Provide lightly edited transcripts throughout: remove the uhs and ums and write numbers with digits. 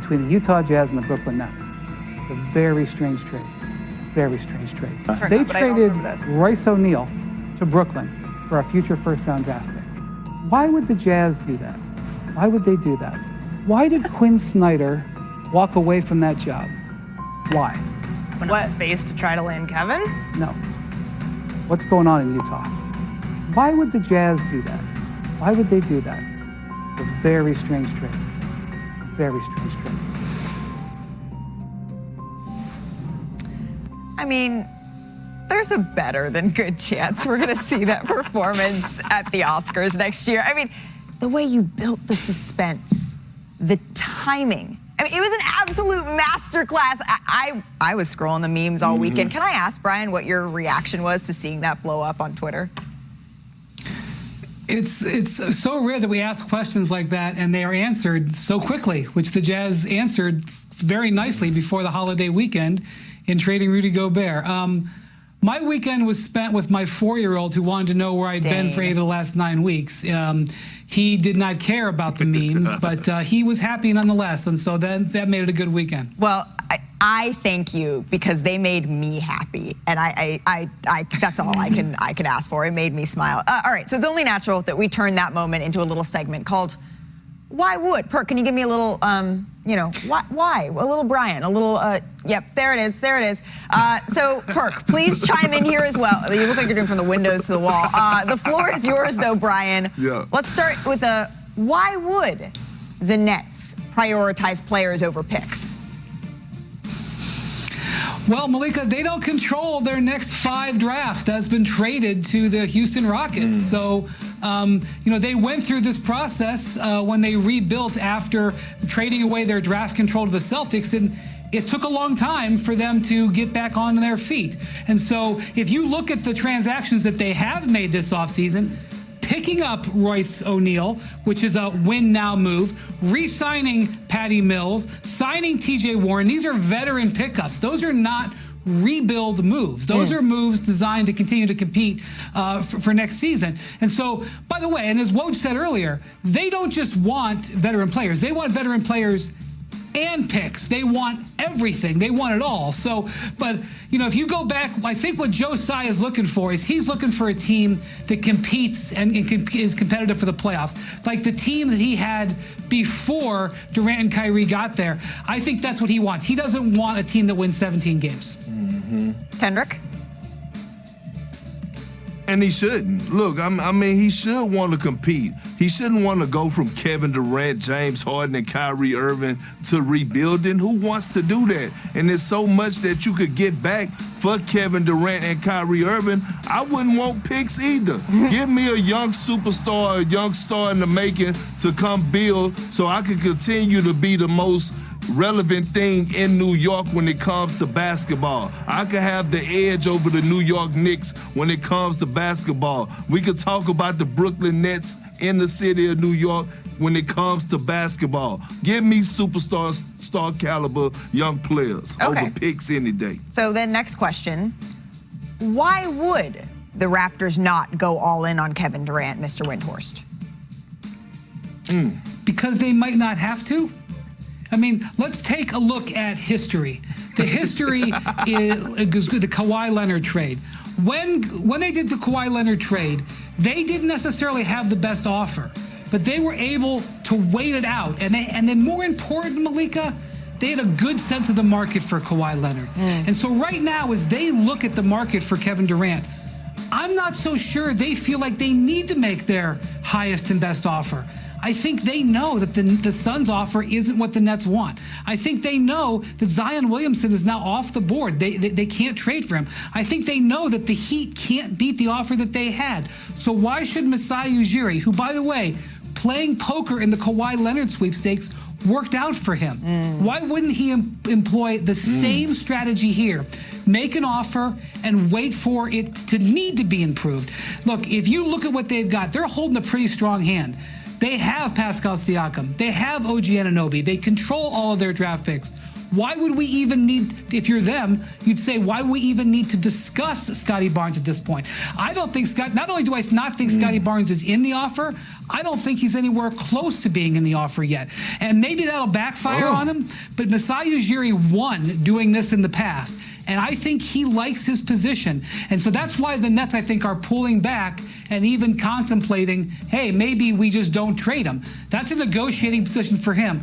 between the Utah Jazz and the Brooklyn Nets. It's a very strange trade. Very strange trade. They traded Royce O'Neal to Brooklyn for a future first-round draft pick. Why would the Jazz do that? Why would they do that? Why did Quinn Snyder walk away from that job? Why? What space to try to land Kevin? No. What's going on in Utah? Why would the Jazz do that? Why would they do that? It's a very strange trade. Very strange trade. I mean, there's a better than good chance we're going to see that performance at the Oscars next year. I mean, the way you built the suspense, the timing. I mean, it was an absolute masterclass. I was scrolling the memes all weekend. Can I ask, Brian, what your reaction was to seeing that blow up on Twitter? It's so rare that we ask questions like that and they are answered so quickly, which the Jazz answered very nicely before the holiday weekend in trading Rudy Gobert. My weekend was spent with my 4-year-old who wanted to know where I'd been for 8 of the last 9 weeks. He did not care about the memes, but he was happy nonetheless, and so that made it a good weekend. Well, I thank you because they made me happy, and I that's all I can ask for. It made me smile. All right, so it's only natural that we turn that moment into a little segment called "Why Would?" Perk, can you give me a little, why? A little Brian, a little, yep, there it is. So, Perk, please chime in here as well. You look like you're doing from the windows to the wall. The floor is yours, though, Brian. Yeah. Let's start with why would the Nets prioritize players over picks? Well, Malika, they don't control their next 5 drafts. That's been traded to the Houston Rockets. So, they went through this process when they rebuilt after trading away their draft control to the Celtics, and it took a long time for them to get back on their feet. And so if you look at the transactions that they have made this offseason, picking up Royce O'Neal, which is a win-now move, re-signing Patty Mills, signing TJ Warren, these are veteran pickups. Those are not rebuild moves. Those are moves designed to continue to compete for next season. And so, by the way, and as Woj said earlier, they don't just want veteran players. They want veteran players and picks. They want everything. They want it all. So, but, if you go back, I think what Joe Tsai is looking for is he's looking for a team that competes and is competitive for the playoffs. Like the team that he had before Durant and Kyrie got there. I think that's what he wants. He doesn't want a team that wins 17 games. Kendrick? And he shouldn't. Look, he should want to compete. He shouldn't want to go from Kevin Durant, James Harden, and Kyrie Irving to rebuilding. Who wants to do that? And there's so much that you could get back for Kevin Durant and Kyrie Irving. I wouldn't want picks either. Give me a young superstar, a young star in the making to come build so I can continue to be the most relevant thing in New York when it comes to basketball. I could have the edge over the New York Knicks when it comes to basketball. We could talk about the Brooklyn Nets in the city of New York when it comes to basketball. Give me superstar, star caliber young players over picks any day. So then next question, why would the Raptors not go all in on Kevin Durant, Mr. Windhorst? Because they might not have to. Let's take a look at history. The history is the Kawhi Leonard trade. When they did the Kawhi Leonard trade, they didn't necessarily have the best offer, but they were able to wait it out. And then more important, Malika, they had a good sense of the market for Kawhi Leonard. And so right now, as they look at the market for Kevin Durant, I'm not so sure they feel like they need to make their highest and best offer. I think they know that the Suns' offer isn't what the Nets want. I think they know that Zion Williamson is now off the board. They can't trade for him. I think they know that the Heat can't beat the offer that they had. So why should Masai Ujiri, who, by the way, playing poker in the Kawhi Leonard sweepstakes worked out for him, why wouldn't he employ the same strategy here? Make an offer and wait for it to need to be improved. Look, if you look at what they've got, they're holding a pretty strong hand. They have Pascal Siakam. They have OG Anunoby. They control all of their draft picks. Why would we even need, if you're them, you'd say, why would we even need to discuss Scotty Barnes at this point? I don't think not only do I not think Scotty Barnes is in the offer, I don't think he's anywhere close to being in the offer yet. And maybe that'll backfire on him, but Masai Ujiri won doing this in the past. And I think he likes his position. And so that's why the Nets, I think, are pulling back and even contemplating, hey, maybe we just don't trade him. That's a negotiating position for him,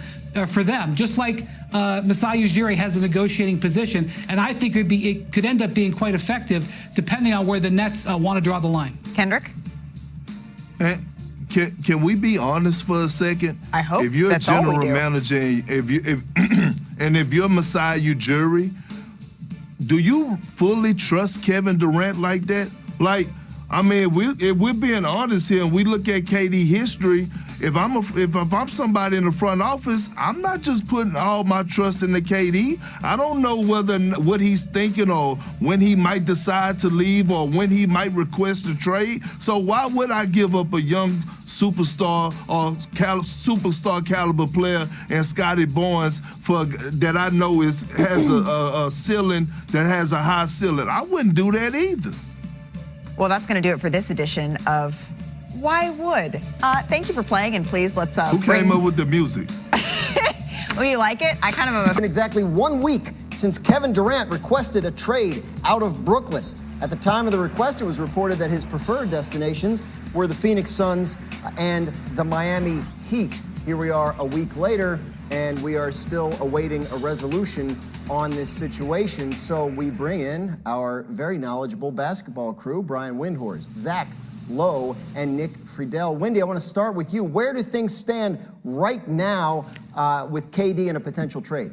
for them, just like Masai Ujiri has a negotiating position. And I think it could end up being quite effective depending on where the Nets want to draw the line. Kendrick? Can we be honest for a second? I hope if you're that's a all we general do. manager, if you're Masai Ujiri, do you fully trust Kevin Durant like that? Like, I mean, if we're being honest here, and we look at KD history, if I'm somebody in the front office, I'm not just putting all my trust in the KD. I don't know what he's thinking or when he might decide to leave or when he might request a trade. So why would I give up a young superstar or superstar caliber player and Scotty Barnes for that I know has a ceiling that has a high ceiling? I wouldn't do that either. Well, that's going to do it for this edition of Why Would? Thank you for playing, and please let's Who came up with the music? Oh, you like it? I kind of am Been exactly 1 week since Kevin Durant requested a trade out of Brooklyn. At the time of the request, it was reported that his preferred destinations were the Phoenix Suns and the Miami Heat. Here we are a week later, and we are still awaiting a resolution on this situation. So we bring in our very knowledgeable basketball crew, Brian Windhorst, Zach Lowe, and Nick Friedel. Wendy, I want to start with you. Where do things stand right now with KD and a potential trade?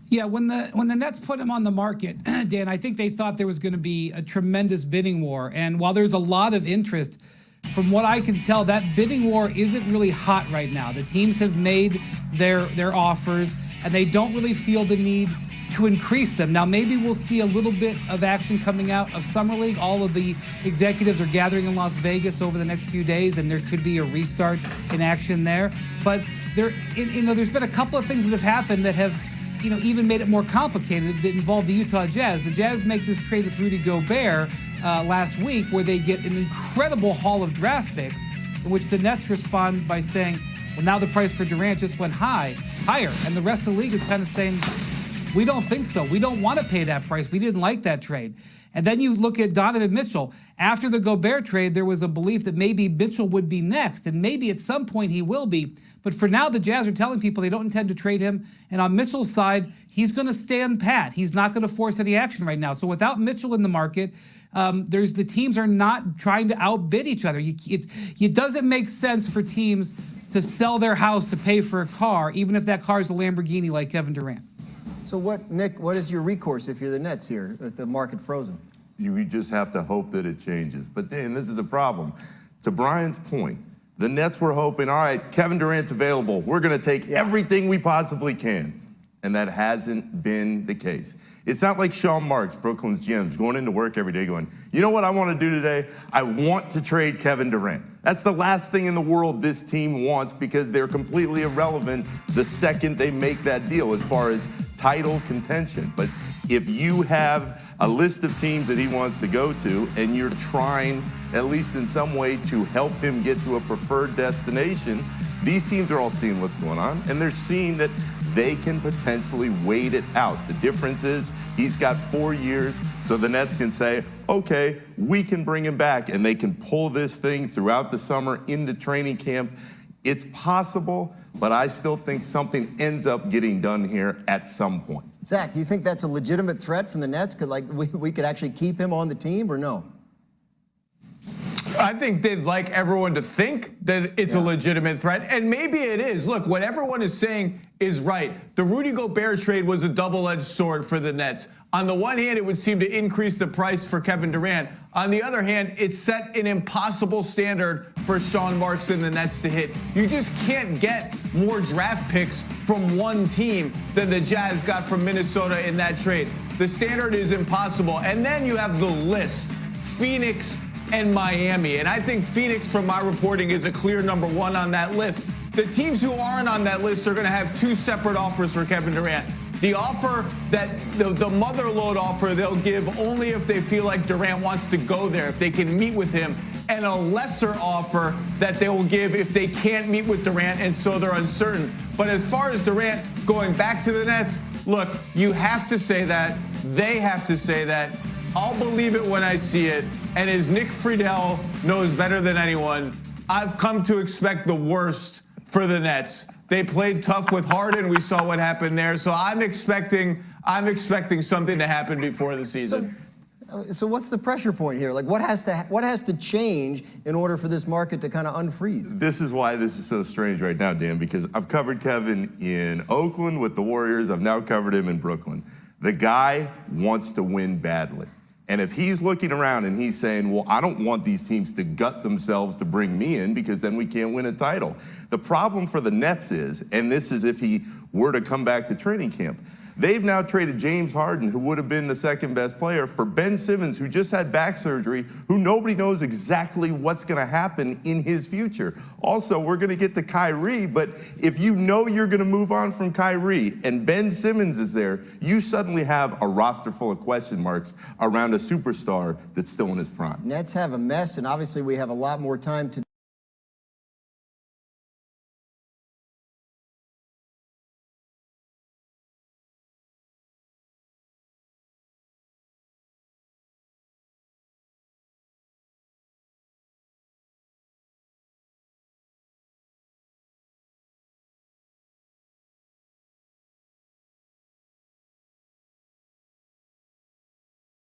Yeah, when the Nets put him on the market, Dan, I think they thought there was going to be a tremendous bidding war. And while there's a lot of interest, from what I can tell, that bidding war isn't really hot right now. The teams have made their offers, and they don't really feel the need to increase them. Now, maybe we'll see a little bit of action coming out of Summer League. All of the executives are gathering in Las Vegas over the next few days, and there could be a restart in action there. But there's been a couple of things that have happened that have even made it more complicated that involve the Utah Jazz. The Jazz make this trade with Rudy Gobert last week, where they get an incredible haul of draft picks, in which the Nets respond by saying, well, now the price for Durant just went higher. And the rest of the league is kind of saying, we don't think so. We don't want to pay that price. We didn't like that trade. And then you look at Donovan Mitchell. After the Gobert trade, there was a belief that maybe Mitchell would be next, and maybe at some point he will be. But for now, the Jazz are telling people they don't intend to trade him. And on Mitchell's side, he's going to stand pat. He's not going to force any action right now. So without Mitchell in the market, the teams are not trying to outbid each other. It doesn't make sense for teams to sell their house to pay for a car, even if that car is a Lamborghini like Kevin Durant. So Nick, what is your recourse if you're the Nets here with the market frozen? You just have to hope that it changes. But then this is a problem. To Brian's point, the Nets were hoping, all right, Kevin Durant's available. We're going to take everything we possibly can. And that hasn't been the case. It's not like Sean Marks, Brooklyn's GM's, going into work every day going, you know what I want to do today? I want to trade Kevin Durant. That's the last thing in the world this team wants, because they're completely irrelevant the second they make that deal as far as title contention. But if you have a list of teams that he wants to go to, and you're trying, at least in some way, to help him get to a preferred destination, these teams are all seeing what's going on, and they're seeing that they can potentially wait it out. The difference is he's got 4 years, so the Nets can say, okay, we can bring him back, and they can pull this thing throughout the summer into training camp. It's possible, but I still think something ends up getting done here at some point. Zach, do you think that's a legitimate threat from the Nets? We could actually keep him on the team, or no? I think they'd like everyone to think that it's a legitimate threat, and maybe it is. Look, what everyone is saying is right. The Rudy Gobert trade was a double-edged sword for the Nets. On the one hand, it would seem to increase the price for Kevin Durant. On the other hand, it set an impossible standard for Sean Marks and the Nets to hit. You just can't get more draft picks from one team than the Jazz got from Minnesota in that trade. The standard is impossible. And then you have the list, Phoenix and Miami. And I think Phoenix, from my reporting, is a clear number one on that list. The teams who aren't on that list are going to have two separate offers for Kevin Durant. The offer that the motherlode offer they'll give only if they feel like Durant wants to go there, if they can meet with him. and a lesser offer that they will give if they can't meet with Durant, and so they're uncertain. But as far as Durant going back to the Nets, look, you have to say that. They have to say that. I'll believe it when I see it. And as Nick Friedel knows better than anyone, I've come to expect the worst for the Nets. They played tough with Harden. We saw what happened there. So I'm expecting something to happen before the season. So what's the pressure point here? Like, what has to change in order for this market to kind of unfreeze? This is why this is so strange right now, Dan, because I've covered Kevin in Oakland with the Warriors. I've now covered him in Brooklyn. The guy wants to win badly. And if he's looking around and he's saying, well, I don't want these teams to gut themselves to bring me in because then we can't win a title. The problem for the Nets is, and this is if he were to come back to training camp, they've now traded James Harden, who would have been the second best player, for Ben Simmons, who just had back surgery, who nobody knows exactly what's going to happen in his future. Also, we're going to get to Kyrie, but if you know you're going to move on from Kyrie and Ben Simmons is there, you suddenly have a roster full of question marks around a superstar that's still in his prime. Nets have a mess, and obviously we have a lot more time to